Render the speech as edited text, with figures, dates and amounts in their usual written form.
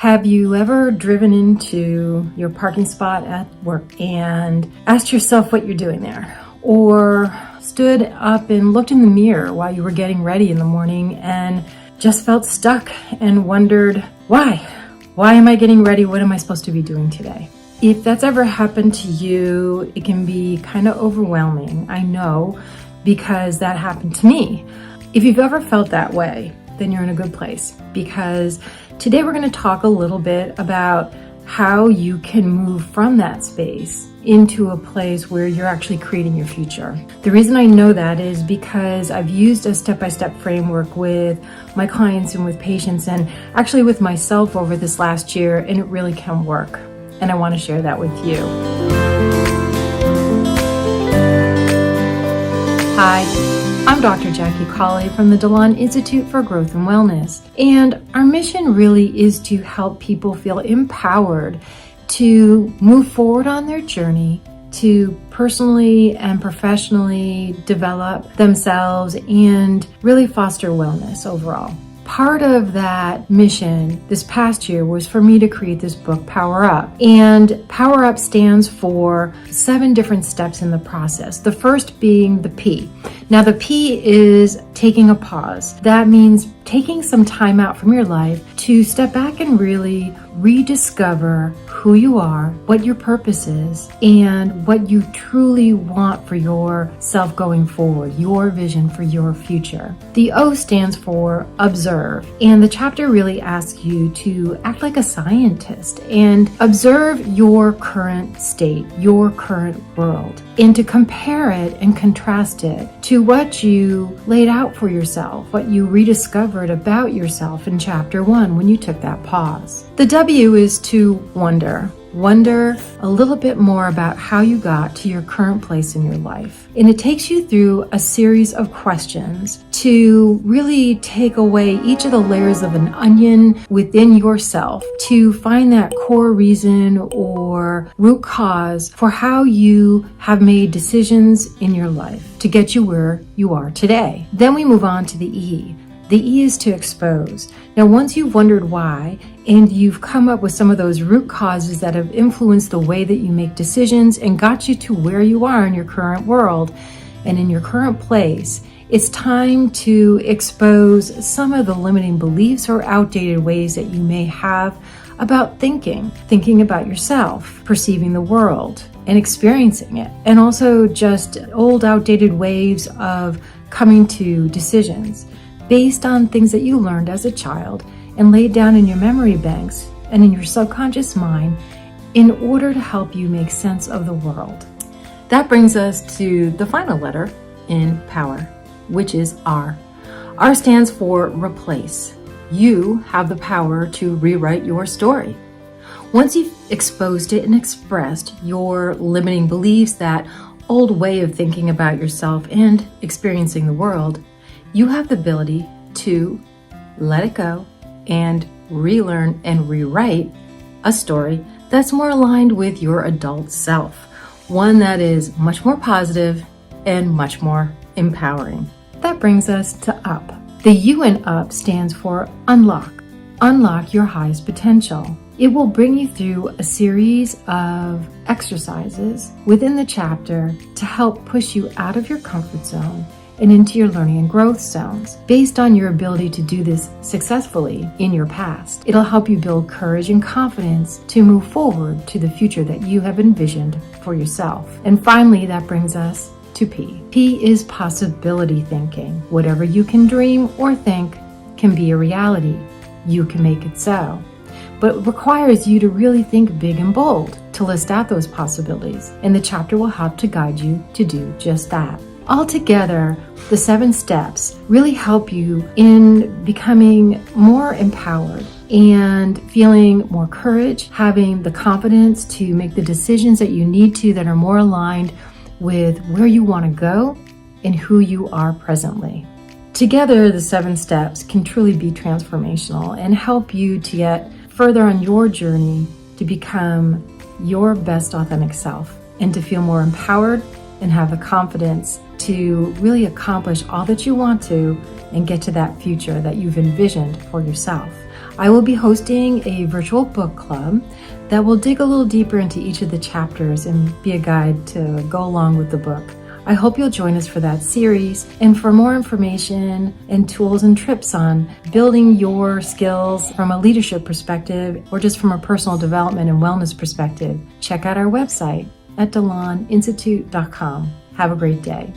Have you ever driven into your parking spot at work and asked yourself what you're doing there? Or stood up and looked in the mirror while you were getting ready in the morning and just felt stuck and wondered, why? Why am I getting ready? What am I supposed to be doing today? If that's ever happened to you, it can be kind of overwhelming. I know, because that happened to me. If you've ever felt that way, then you're in a good place, because today we're going to talk a little bit about how you can move from that space into a place where you're actually creating your future. The reason I know that is because I've used a step-by-step framework with my clients and with patients, and actually with myself over this last year, and it really can work. And I want to share that with you. Hi, I'm Dr. Jackie Cawley from the Delean Institute for Growth and Wellness. And our mission really is to help people feel empowered to move forward on their journey to personally and professionally develop themselves and really foster wellness overall. Part of that mission this past year was for me to create this book, Power Up. And Power Up stands for 7 different steps in the process. The first being the P. Now, the P is taking a pause. That means taking some time out from your life to step back and really rediscover who you are, what your purpose is, and what you truly want for yourself going forward, your vision for your future. The O stands for observe, and the chapter really asks you to act like a scientist and observe your current state, your current world, and to compare it and contrast it to what you laid out for yourself, what you rediscovered about yourself in chapter 1 when you took that pause. The W is to wonder. Wonder a little bit more about how you got to your current place in your life. And it takes you through a series of questions to really take away each of the layers of an onion within yourself to find that core reason or root cause for how you have made decisions in your life to get you where you are today. Then we move on to the E. The E is to expose. Now, once you've wondered why, and you've come up with some of those root causes that have influenced the way that you make decisions and got you to where you are in your current world and in your current place, it's time to expose some of the limiting beliefs or outdated ways that you may have about thinking about yourself, perceiving the world, and experiencing it. And also just old, outdated ways of coming to decisions based on things that you learned as a child and laid down in your memory banks and in your subconscious mind in order to help you make sense of the world. That brings us to the final letter in power, which is R. R stands for replace. You have the power to rewrite your story. Once you've exposed it and expressed your limiting beliefs, that old way of thinking about yourself and experiencing the world, you have the ability to let it go and relearn and rewrite a story that's more aligned with your adult self, one that is much more positive and much more empowering. That brings us to up. The U in up stands for unlock. Unlock your highest potential. It will bring you through a series of exercises within the chapter to help push you out of your comfort zone and into your learning and growth zones. Based on your ability to do this successfully in your past, it'll help you build courage and confidence to move forward to the future that you have envisioned for yourself. And finally, that brings us to P. P is possibility thinking. Whatever you can dream or think can be a reality. You can make it so. But it requires you to really think big and bold to list out those possibilities. And the chapter will help to guide you to do just that. Altogether, the 7 steps really help you in becoming more empowered and feeling more courage, having the confidence to make the decisions that you need to that are more aligned with where you want to go and who you are presently. Together, the 7 steps can truly be transformational and help you to get further on your journey to become your best authentic self and to feel more empowered and have the confidence to really accomplish all that you want to and get to that future that you've envisioned for yourself. I will be hosting a virtual book club that will dig a little deeper into each of the chapters and be a guide to go along with the book. I hope you'll join us for that series. And for more information and tools and tips on building your skills from a leadership perspective or just from a personal development and wellness perspective, check out our website at DeleanInstitute.com. Have a great day.